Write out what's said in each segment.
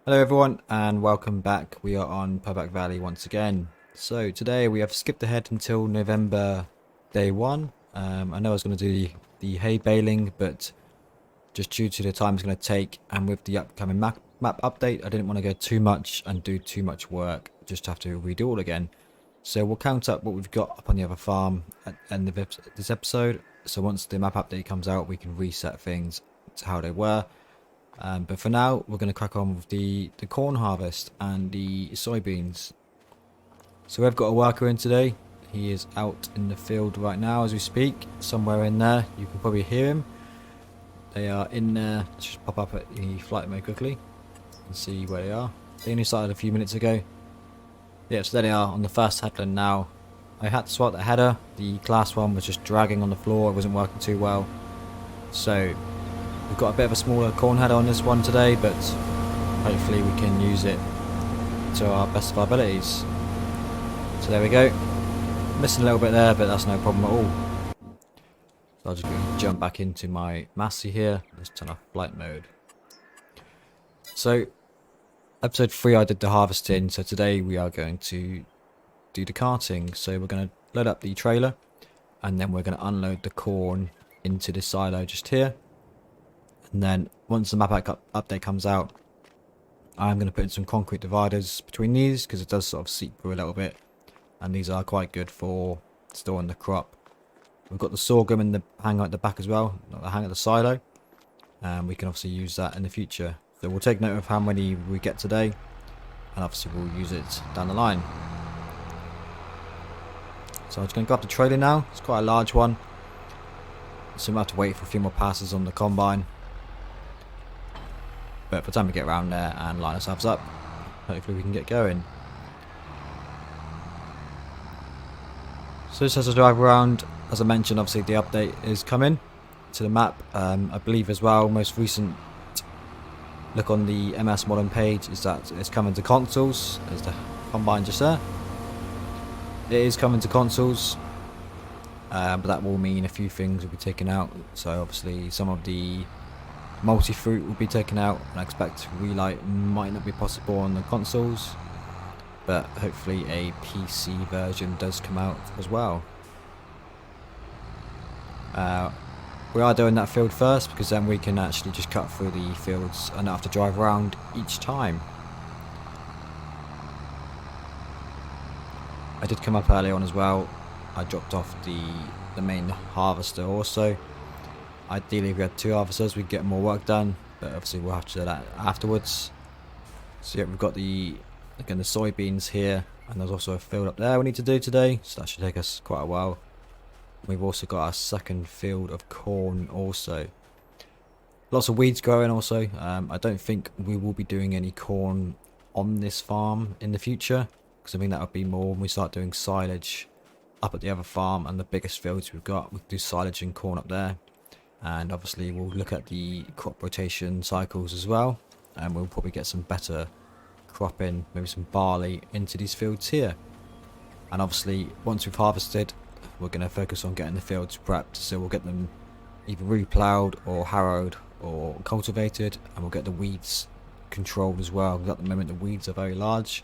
Hello everyone and welcome back. We are on Purbeck Valley once again. So today we have skipped ahead until November day 1. I know I was going to do the hay baling, but just due to the time it's going to take and with the upcoming map update, I didn't want to go too much and do too much work, just have to redo all again. So we'll count up what we've got up on the other farm at the end of this episode. So once the map update comes out, we can reset things to how they were. But for now, we're going to crack on with the corn harvest and the soybeans. So we've got a worker in today. He is out in the field right now as we speak. Somewhere in there, you can probably hear him. They are in there. Let's just pop up at the flight mode quickly and see where they are. They only started a few minutes ago. Yeah, so there they are on the first headland now. I had to swap the header. The class one was just dragging on the floor. It wasn't working too well. So we've got a bit of a smaller corn header on this one today, but hopefully we can use it to our best of our abilities. So there we go. Missing a little bit there, but that's no problem at all. So I'll just jump back into my Massey here. Let's turn off flight mode. So episode 3 I did the harvesting, so today we are going to do the carting. So we're going to load up the trailer and then we're going to unload the corn into the silo just here. And then once the map update comes out, I'm going to put in some concrete dividers between these because it does sort of seep through a little bit. And these are quite good for storing the crop. We've got the sorghum in the hanger at the back as well, not the hanger at the silo. And we can obviously use that in the future. So we'll take note of how many we get today. And obviously we'll use it down the line. So I'm just going to grab the trailer now. It's quite a large one. So we have to wait for a few more passes on the combine. But by the time we get around there and line ourselves up, hopefully we can get going. So just as I drive around, as I mentioned, obviously the update is coming to the map. I believe as well, most recent look on the MS Modern page is that it's coming to consoles. There's the combine just there. It is coming to consoles, but that will mean a few things will be taken out. So obviously some of the multi-fruit will be taken out, and I expect relight might not be possible on the consoles, but hopefully a PC version does come out as well. We are doing that field first because then we can actually just cut through the fields and not have to drive around each time. I did come up early on as well. I dropped off the main harvester also. Ideally if we had 2 harvesters we'd get more work done, but obviously we'll have to do that afterwards. So yeah, we've got the soybeans here, and there's also a field up there we need to do today, so that should take us quite a while. We've also got our second field of corn also. Lots of weeds growing also. I don't think we will be doing any corn on this farm in the future, because I think that would be more when we start doing silage up at the other farm and the biggest fields we've got. We can do silage and corn up there. And obviously we'll look at the crop rotation cycles as well, and we'll probably get some better cropping, maybe some barley into these fields here. And obviously once we've harvested, we're going to focus on getting the fields prepped, so we'll get them either reploughed or harrowed or cultivated, and we'll get the weeds controlled as well, because at the moment the weeds are very large.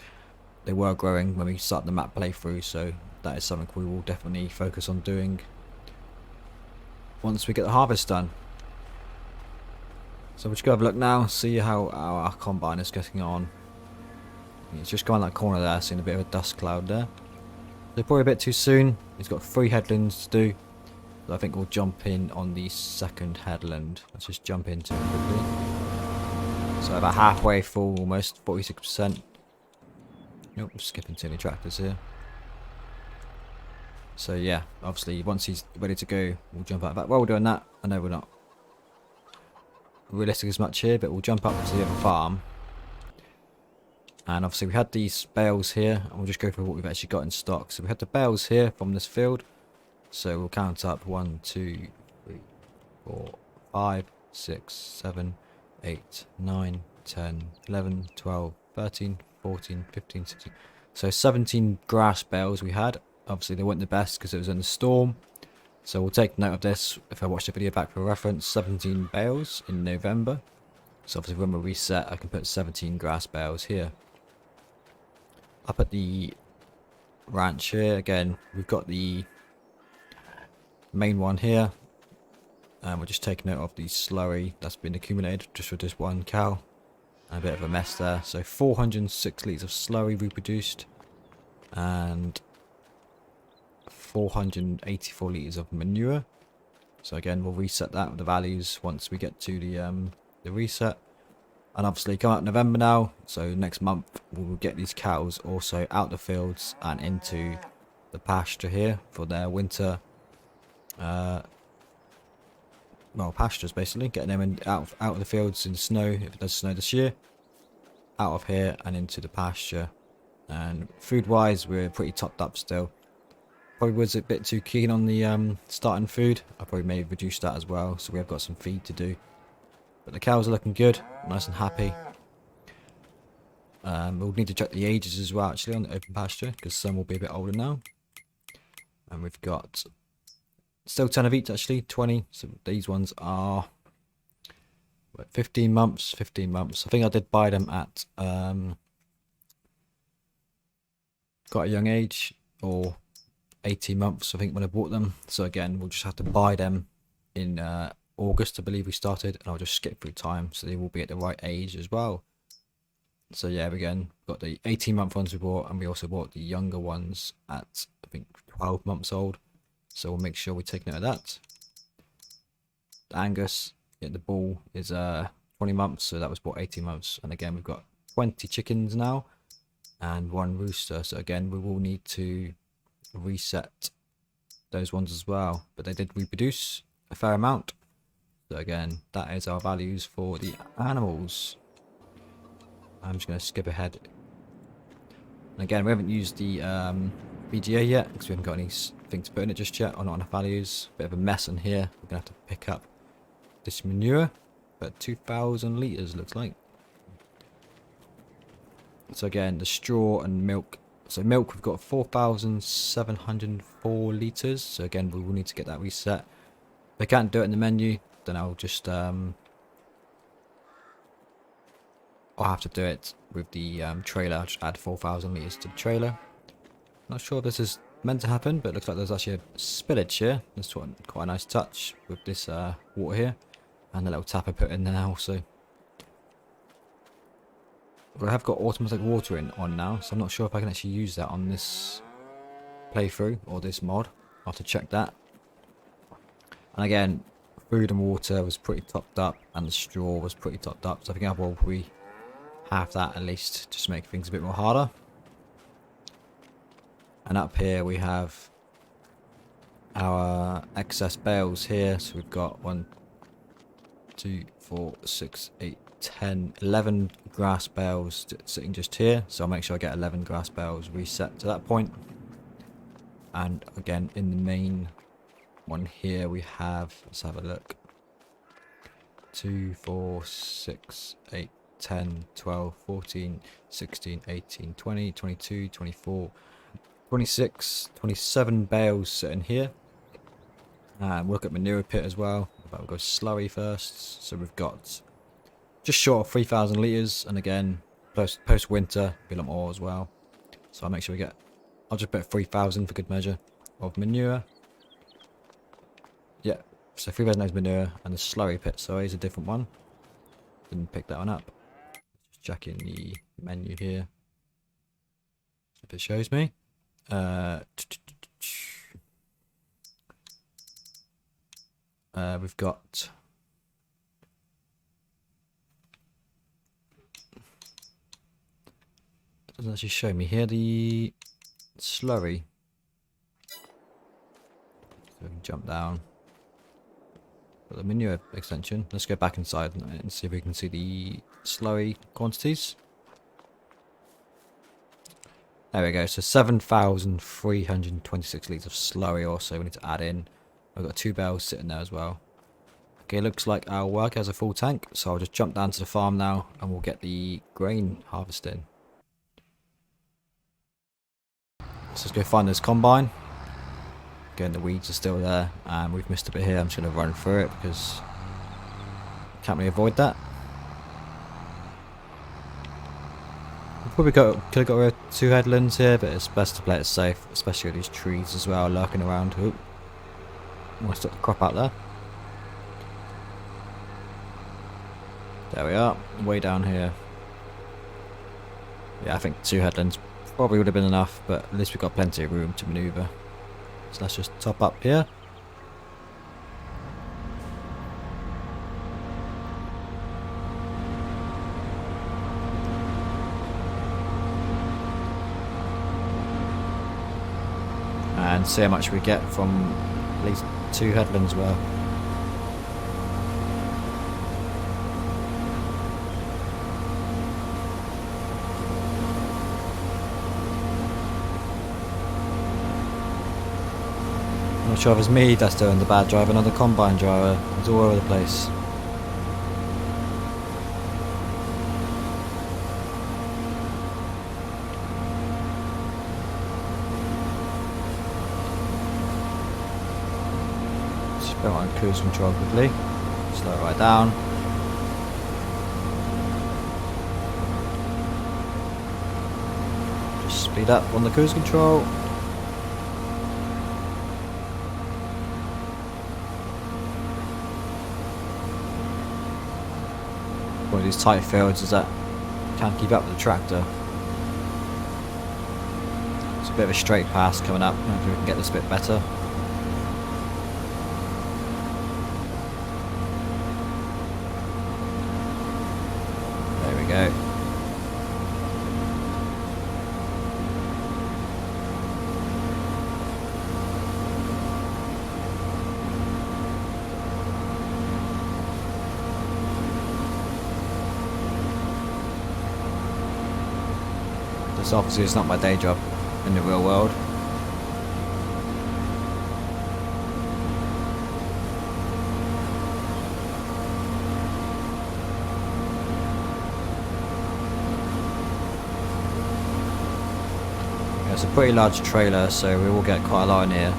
They were growing when we started the map playthrough, so that is something we will definitely focus on doing once we get the harvest done. So we'll just go have a look now, see how our combine is getting on. It's just going that corner there, seeing a bit of a dust cloud there. So probably a bit too soon. He's got 3 headlands to do. So I think we'll jump in on the second headland. Let's just jump into it quickly. So about halfway full, almost 46%. Nope, skipping too many tractors here. So yeah, obviously once he's ready to go, we'll jump out of that. While we're doing that, I know we're not realistic as much here, but we'll jump up to the other farm. And obviously we had these bales here, and we'll just go through what we've actually got in stock. So we had the bales here from this field. So we'll count up 1, 2, 3, 4, 5, 6, 7, 8, 9, 10, 11, 12, 13, 14, 15, 16. So 17 grass bales we had. Obviously they weren't the best because it was in the storm. So we'll take note of this if I watch the video back for reference. 17 bales in November. So obviously when we reset, I can put 17 grass bales here. Up at the ranch here, again, we've got the main one here. And we're just taking note of the slurry that's been accumulated just for this one cow. A bit of a mess there. So 406 litres of slurry reproduced. And 484 litres of manure. So again, we'll reset that with the values once we get to the reset. And obviously come out November now, so next month we'll get these cows also out the fields and into the pasture here for their winter pastures, basically getting them out of the fields in snow if it does snow this year, out of here and into the pasture. And food wise, we're pretty topped up still. Probably was a bit too keen on the starting food. I probably may reduce that as well, so we have got some feed to do. But the cows are looking good, nice and happy. We'll need to check the ages as well, actually, on the open pasture, because some will be a bit older now. And we've got still 10 of each, actually, 20. So these ones are 15 months, 15 months. I think I did buy them at quite a young age, or 18 months, I think, when I bought them. So again, we'll just have to buy them in August, I believe we started, and I'll just skip through time so they will be at the right age as well. So yeah, again, we've got the 18-month ones we bought, and we also bought the younger ones at, I think, 12 months old. So we'll make sure we take note of that. The Angus, yeah, the bull is 20 months, so that was bought 18 months. And again, we've got 20 chickens now and 1 rooster. So again, we will need to reset those ones as well, but they did reproduce a fair amount. So again, that is our values for the animals. I'm just going to skip ahead. And again, we haven't used the VGA yet because we haven't got anything to put in it just yet, or not enough values. Bit of a mess in here. We're going to have to pick up this manure, but 2,000 litres looks like. So again, the straw and milk. So milk, we've got 4,704 litres. So again, we will need to get that reset. If I can't do it in the menu, then I'll just I'll have to do it with the trailer. I'll just add 4,000 litres to the trailer. Not sure if this is meant to happen, but it looks like there's actually a spillage here. That's quite a nice touch with this water here, and the little tap I put in there also. But I have got automatic watering on now, so I'm not sure if I can actually use that on this playthrough or this mod. I'll have to check that. And again, food and water was pretty topped up, and the straw was pretty topped up, so I think I will probably have that at least, just to make things a bit more harder. And up here we have our excess bales here, so we've got 1, 2, 4, 6, 8, 10, 11 grass bales sitting just here, so I'll make sure I get 11 grass bales reset to that point. And again, in the main one here we have, let's have a look, 2, 4, 6, 8, 10, 12, 14, 16, 18, 20, 22, 24, 26, 27 bales sitting here. And we'll look at manure pit as well, but we'll go slurry first. So we've got just short of 3,000 litres, and again, post winter, be a lot more as well. So I'll make sure we get, I'll just put 3,000 for good measure of manure. Yeah, so 3,000 is manure, and the slurry pit, so is a different one. Didn't pick that one up. Just checking the menu here, if it shows me. We've got it doesn't actually show me here the slurry, so we can jump down. Got the manure extension. Let's go back inside and see if we can see the slurry quantities. There we go, so 7,326 litres of slurry also we need to add in. I've got 2 bales sitting there as well. Okay, looks like our work has a full tank, so I'll just jump down to the farm now and we'll get the grain harvesting. So let's go find this combine. Again, the weeds are still there, and we've missed a bit here. I'm just going to run through it because can't really avoid that. Probably could have got rid of 2 headlands here, but it's best to play it safe, especially with these trees as well lurking around. Oop. Almost took the crop out there. There we are, way down here. Yeah, I think 2 headlands probably would have been enough, but at least we've got plenty of room to manoeuvre. So let's just top up here. And see how much we get from at least 2 headlands worth. I'm not sure if it's me that's doing the bad driving or the combine driver. It's all over the place. Just go on cruise control quickly. Slow it right down. Just speed up on the cruise control. One of these tight fields is that can't keep up with the tractor. It's a bit of a straight pass coming up. Hopefully we can get this a bit better. There we go. This obviously is not my day job in the real world. Yeah, it's a pretty large trailer, so we will get quite a lot in here.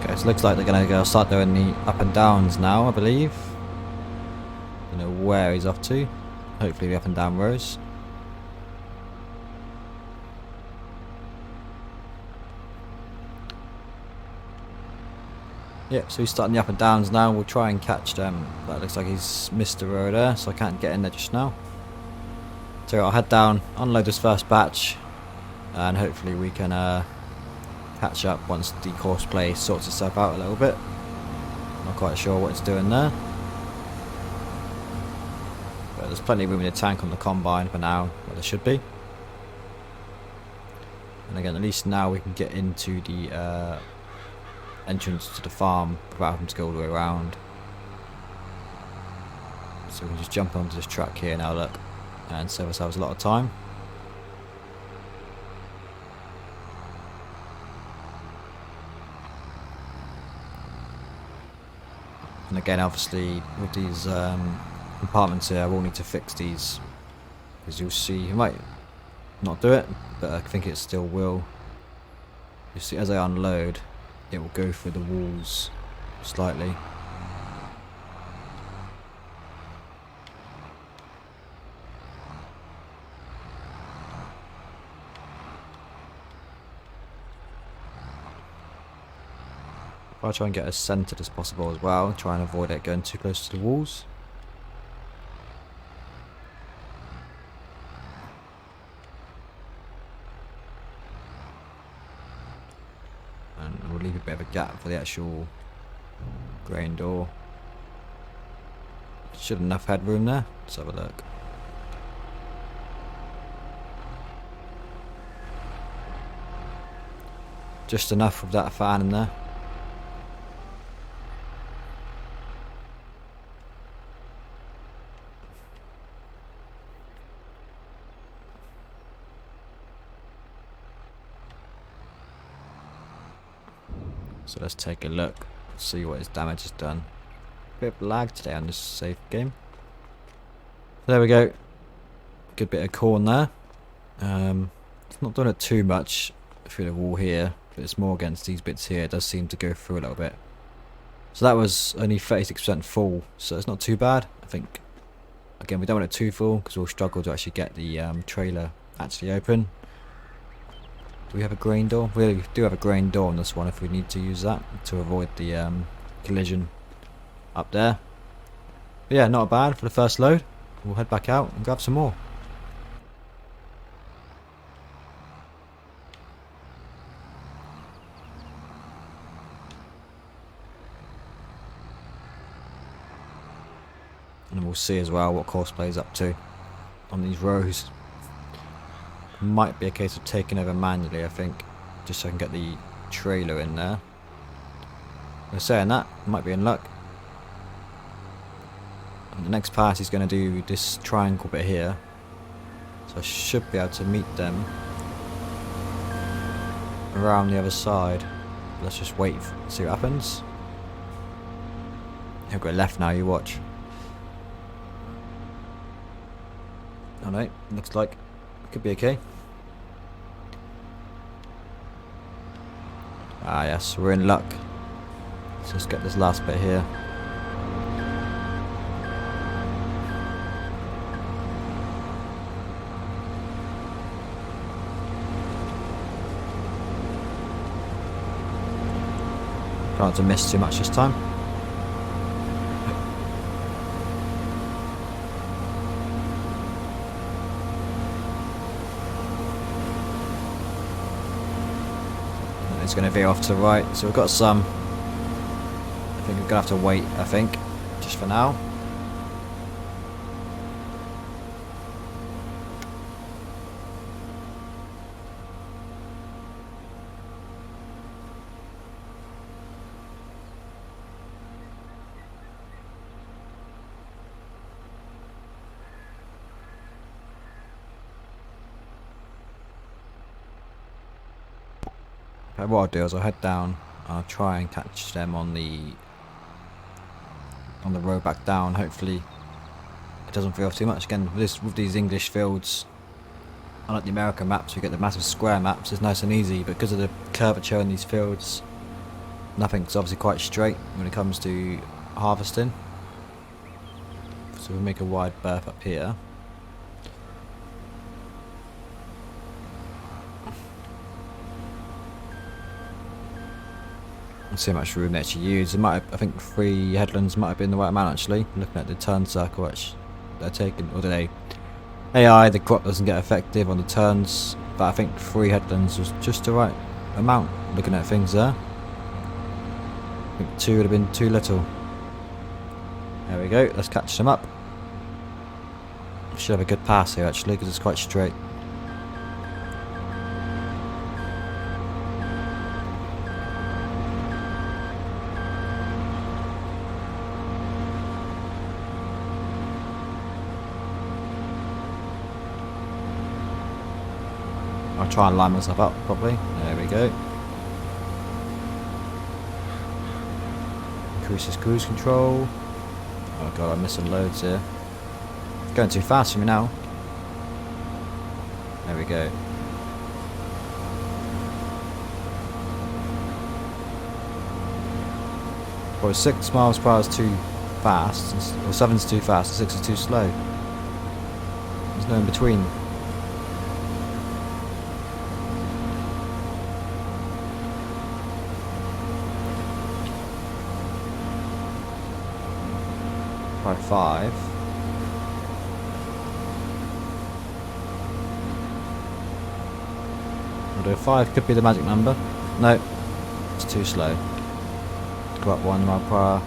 Okay, so it looks like they're going to start doing the up and downs now, I believe. Don't know where he's off to. Hopefully the up and down rows. Yep, so he's starting the up and downs now. We'll try and catch them. That looks like he's missed a row there, so I can't get in there just now. So I'll head down, unload this first batch, and hopefully we can catch up once the course play sorts itself out a little bit. Not quite sure what it's doing there, but there's plenty of room in the tank on the combine for now, where there should be. And again, at least now we can get into the entrance to the farm without having to go all the way around. So we can just jump onto this track here now, look, and save ourselves a lot of time. And again, obviously with these compartments here, I will need to fix these, because you'll see, you might not do it, but I think it still will. You see, as I unload, it will go through the walls slightly. I'll try and get as centered as possible as well, try and avoid it going too close to the walls. And we'll leave a bit of a gap for the actual grain door. Should have enough headroom there. Let's have a look. Just enough of that fan in there. So let's take a look, see what his damage has done. Bit of lag today on this save game. There we go. Good bit of corn there. It's not done it too much through the wall here, but it's more against these bits here. It does seem to go through a little bit. So that was only 36% full, so it's not too bad. I think, again, we don't want it too full because we'll struggle to actually get the trailer actually open. Do we have a grain door? We do have a grain door on this one if we need to use that to avoid the collision up there. But yeah, not bad for the first load. We'll head back out and grab some more. And we'll see as well what Corsair is up to on these rows. Might be a case of taking over manually, I think, just so I can get the trailer in there. We're saying that, might be in luck. And the next pass he's going to do this triangle bit here, so I should be able to meet them around the other side. Let's just wait and see what happens. He'll go left now, you watch. Oh no, looks like it could be okay. Ah yes, we're in luck. Let's just get this last bit here. Try not to miss too much this time. It's going to veer off to the right, so we've got some. I think we're going to have to wait, I think, just for now. What I'll do is I'll head down. I'll try and catch them on the road back down. Hopefully, it doesn't veer off too much. Again, with these English fields, unlike the American maps, we get the massive square maps. It's nice and easy, but because of the curvature in these fields, nothing's obviously quite straight when it comes to harvesting. So we'll make a wide berth up here. See how much room they actually use. It might have, I think 3 headlands might have been the right amount actually. Looking at the turn circle which they're taking, or today AI, the crop doesn't get effective on the turns, but I think 3 headlands was just the right amount. Looking at things there, I think 2 would have been too little. There we go. Let's catch them up. Should have a good pass here actually because it's quite straight. I'll try and line myself up properly. There we go. Increases cruise control. Oh god, I'm missing loads here. It's going too fast for me now. There we go. Well, 6 miles per hour is too fast, or 7's too fast, 6 is too slow. There's no in between. By 5. Although 5 could be the magic number. No, it's too slow. Go up 1 mile per hour.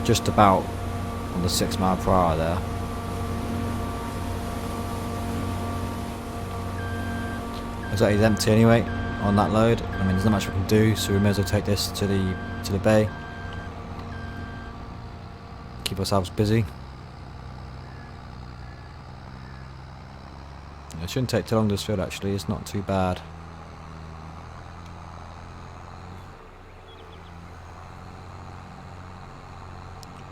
Just about on the 6 mile per hour there. Looks like he's empty anyway on that load. I mean, there's not much we can do, so we may as well take this to the bay. Keep ourselves busy. It shouldn't take too long to fill actually, it's not too bad.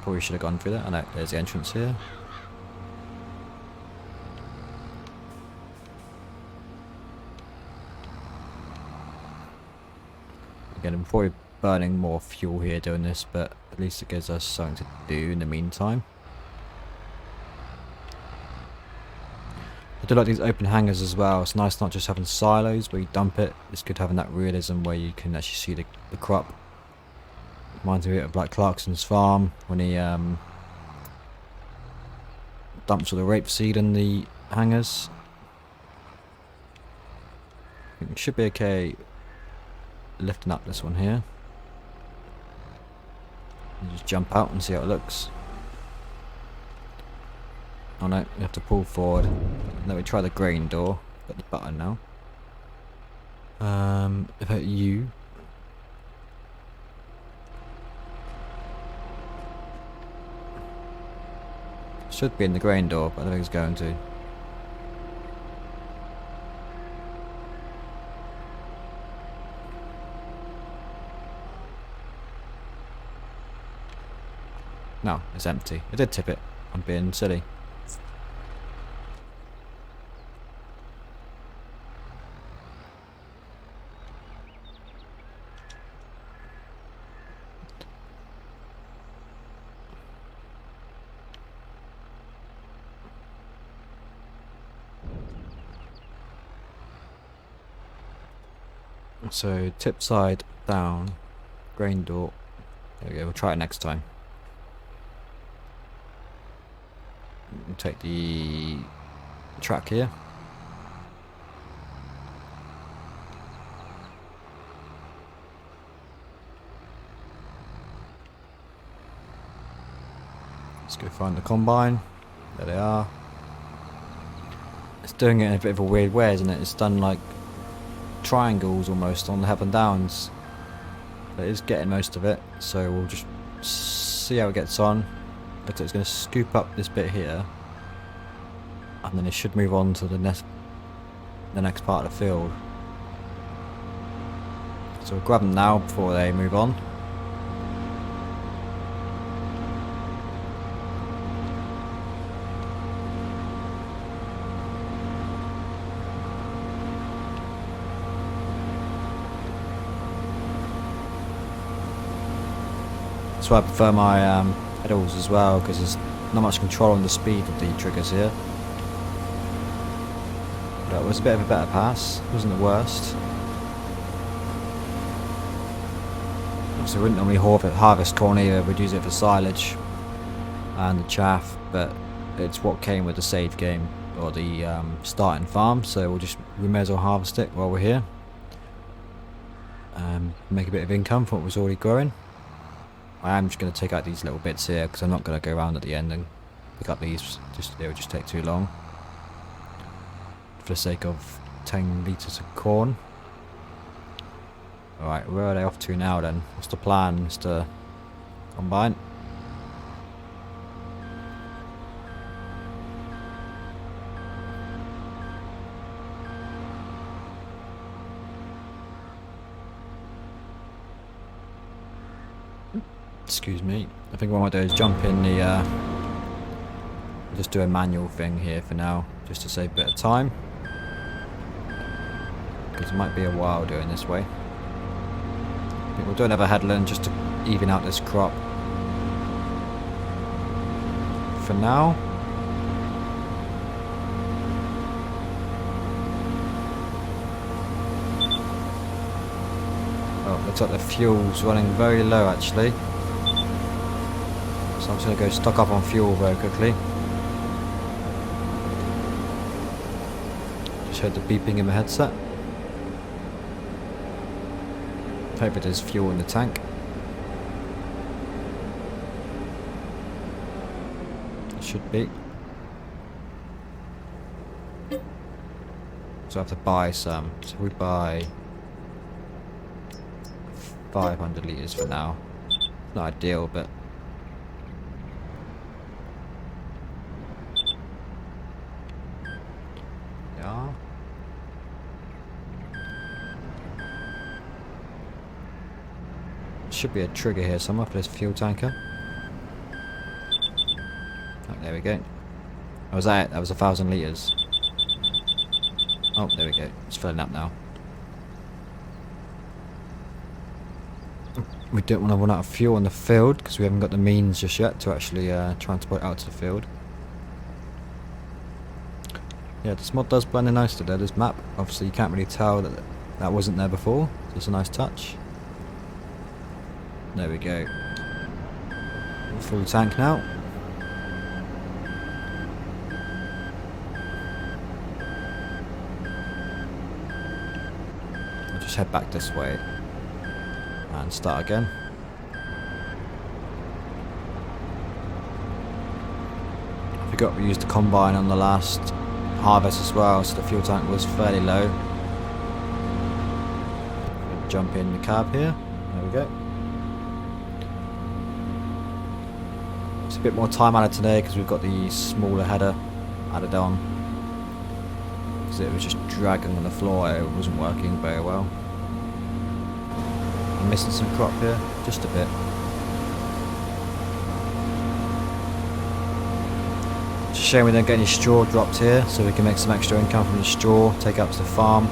Probably should have gone through that. I know, there's the entrance here. Again, I'm probably burning more fuel here doing this, but at least it gives us something to do in the meantime. I do like these open hangars as well. It's nice not just having silos where you dump it. It's good having that realism where you can actually see the crop. Reminds me of like Clarkson's farm when he dumps all the rapeseed in the hangars. I think it should be okay lifting up this one here. And just jump out and see how it looks. Oh no, we have to pull forward. Let me try the grain door. Got the button now. If I hit U. Should be in the grain door, but I don't think it's going to. No, it's empty. I did tip it. I'm being silly. So tip side down, grain door. There we go, we'll try it next time. We'll take the track here. Let's go find the combine. There they are. It's doing it in a bit of a weird way, isn't it? It's done like triangles almost on the up and downs. But it is getting most of it, so we'll just see how it gets on. Looks like it's going to scoop up this bit here, and then it should move on to the next part of the field. So we'll grab them now before they move on. That's why I prefer my pedals as well, because there's not much control on the speed of the triggers here. But it was a bit of a better pass, it wasn't the worst. So we wouldn't normally harvest corn either, we'd use it for silage and the chaff, but it's what came with the save game, or the starting farm, so we may as well harvest it while we're here. Make a bit of income for what was already growing. I am just going to take out these little bits here because I'm not going to go around at the end and pick up these. They would just take too long. For the sake of 10 litres of corn. Alright, where are they off to now then? What's the plan, Mr. Combine? Excuse me. I think what I might do is jump in the just do a manual thing here for now, just to save a bit of time, because it might be a while doing this way. I think we'll do another headland just to even out this crop for now. Oh, looks like the fuel's running very low actually. So I'm just going to go stock up on fuel very quickly. Just heard the beeping in my headset. Hope there's fuel in the tank. It should be. So I have to buy some. So we buy 500 litres for now. Not ideal, but yeah. should be a trigger here somewhere for this fuel tanker. Oh, there we go. Oh, was that it? That was 1,000 litres. Oh, there we go. It's filling up now. We don't want to run out of fuel in the field because we haven't got the means just yet to actually transport it out to the field. Yeah, this mod does blend in nicely there, this map. Obviously you can't really tell that that wasn't there before, so it's a nice touch. There we go. Full tank now. I'll just head back this way and start again. I forgot we used the combine on the last harvest as well, so the fuel tank was fairly low. Jump in the cab here. There we go. It's a bit more time added today because we've got the smaller header added on, because it was just dragging on the floor. It wasn't working very well. I'm missing some crop here, just a bit. It's a shame we don't get any straw dropped here, so we can make some extra income from the straw, take it up to the farm.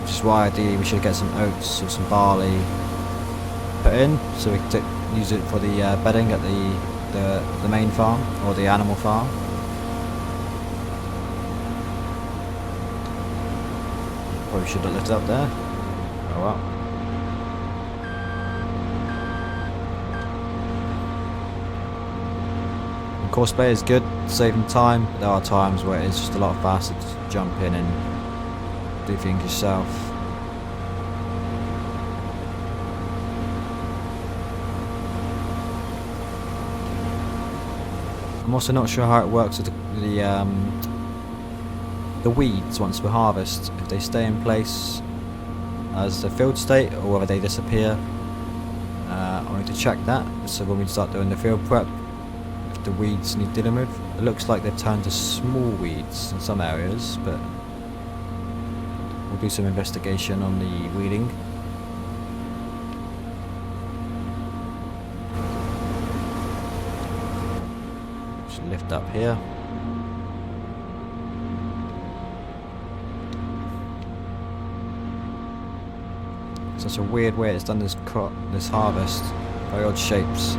Which is why ideally we should get some oats or some barley put in, so we can use it for the bedding at the main farm, or the animal farm. Probably should have lifted up there. Oh well. Corsair is good, saving time, but there are times where it's just a lot faster to jump in and do things yourself. I'm also not sure how it works with the weeds once we harvest, if they stay in place as a field state or whether they disappear. I need to check that, so when we start doing the field prep, the weeds need dealing with. It looks like they've turned to small weeds in some areas, but we'll do some investigation on the weeding. Just lift up here. Such a weird way it's done this crop, this harvest. Very odd shapes.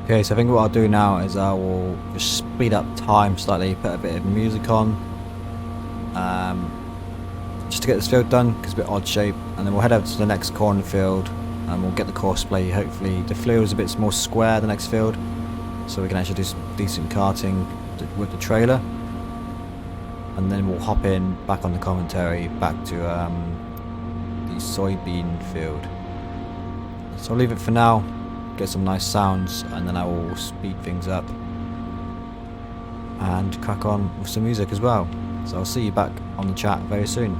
Okay, so I think what I'll do now is I will just speed up time slightly, put a bit of music on, just to get this field done, because it's a bit odd shape, and then we'll head over to the next cornfield and we'll get the course play. Hopefully the field is a bit more square, the next field, so we can actually do some decent karting with the trailer, and then we'll hop in back on the commentary back to the soybean field. So I'll leave it for now, get some nice sounds, and then I will speed things up and crack on with some music as well. So I'll see you back on the chat very soon.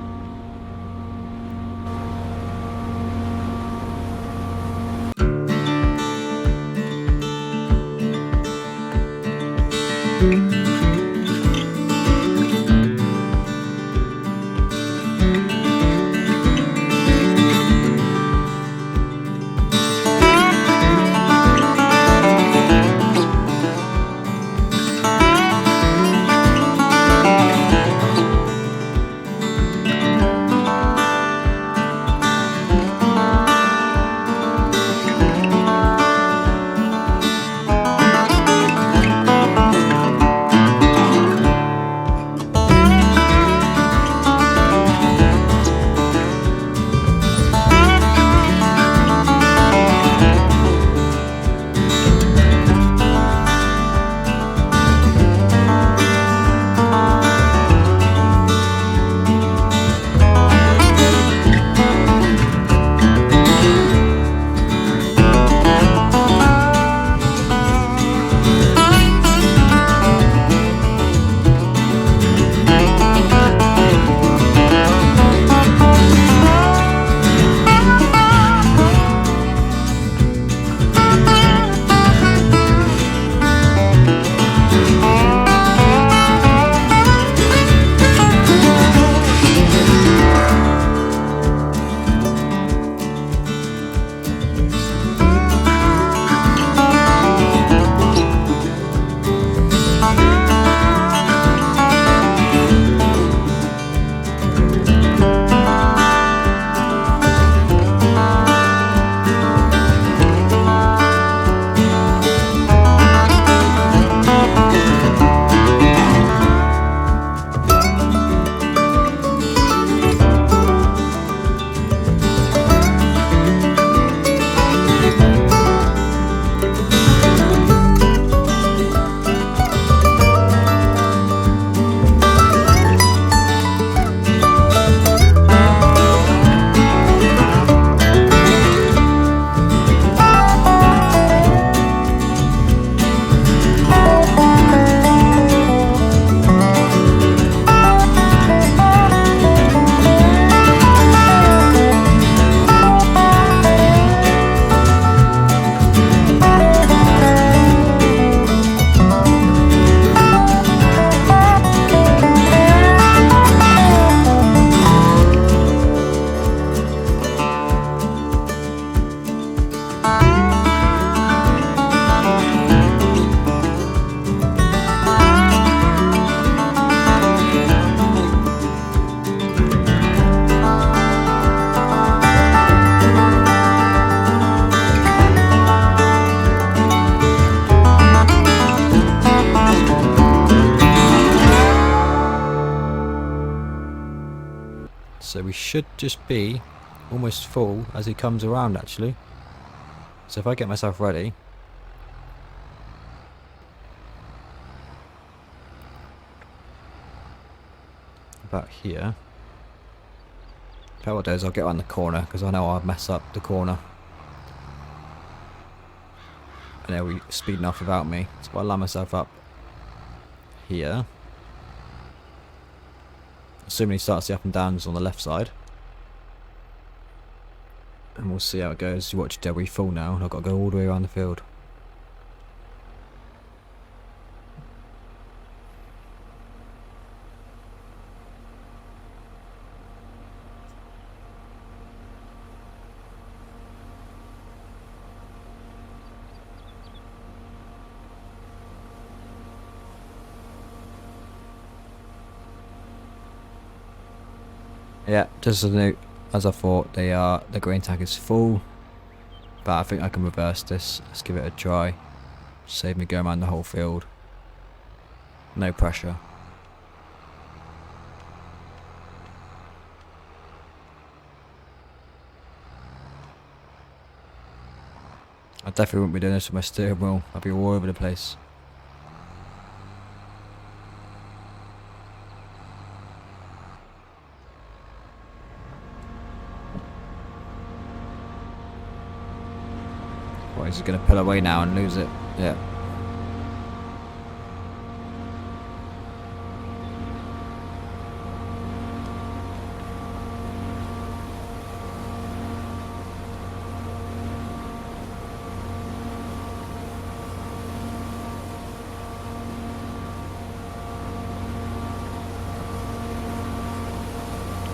should just be almost full as he comes around actually. So if I get myself ready, about here, what I'll do is I'll get around the corner because I know I'll mess up the corner. And they'll be speeding off without me. So I'll line myself up here. Assuming he starts the up and downs on the left side. And we'll see how it goes. You watch Debris full now, and I've got to go all the way around the field. Yeah, just as a note, as I thought, the grain tank is full, but I think I can reverse this. Let's give it a try. Save me going around the whole field. No pressure. I definitely wouldn't be doing this with my steering wheel. I'd be all over the place. What, is he going to pull away now and lose it? Yeah.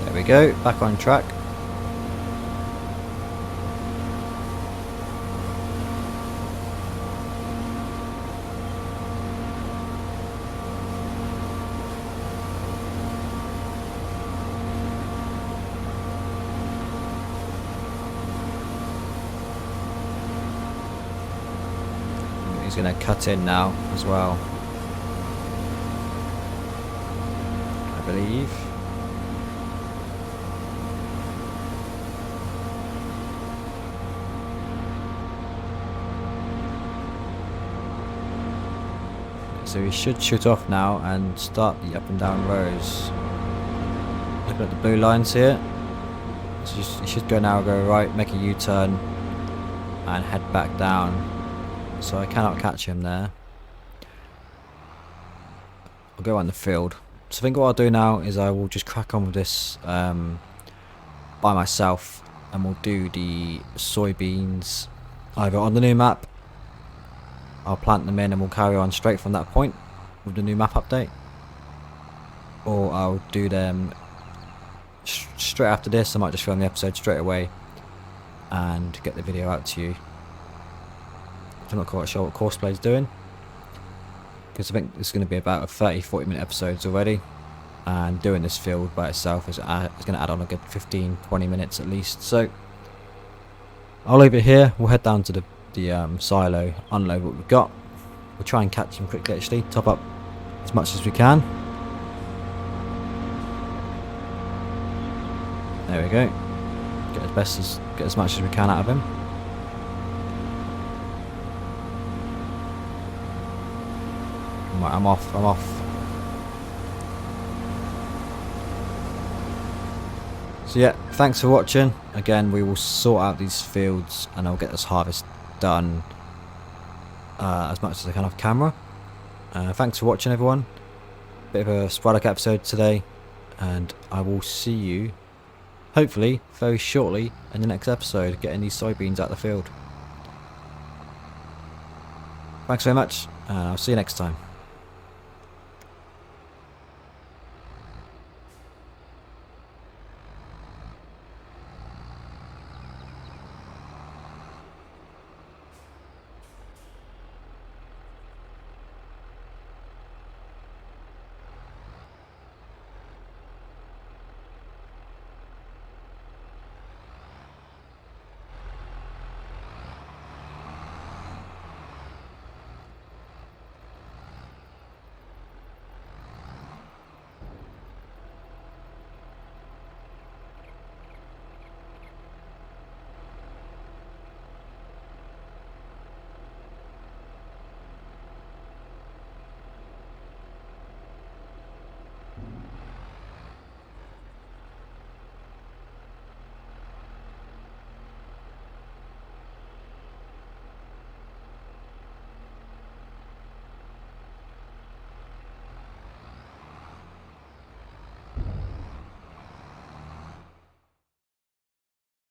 There we go, back on track. He's going to cut in now as well, I believe. So he should shoot off now and start the up and down rows. Looking at the blue lines here, so he should go now, go right, make a U-turn and head back down. So I cannot catch him there. I'll go on the field. So I think what I'll do now is I will just crack on with this by myself, and we'll do the soybeans either on the new map. I'll plant them in and we'll carry on straight from that point with the new map update, or I'll do them straight after this. I might just film the episode straight away and get the video out to you. I'm not quite sure what Corsair is doing, because I think it's going to be about a 30-40 minute episodes already, and doing this field by itself is going to add on a good 15-20 minutes at least. So I'll leave it here. We'll head down to the silo, unload what we've got. We'll try and catch him quickly actually, top up as much as we can. There we go. Get as much as we can out of him. Right, I'm off. So yeah, thanks for watching. Again, we will sort out these fields and I'll get this harvest done as much as I can off camera. Thanks for watching everyone. Bit of a sporadic episode today, and I will see you hopefully very shortly in the next episode, getting these soybeans out of the field. Thanks very much, and I'll see you next time.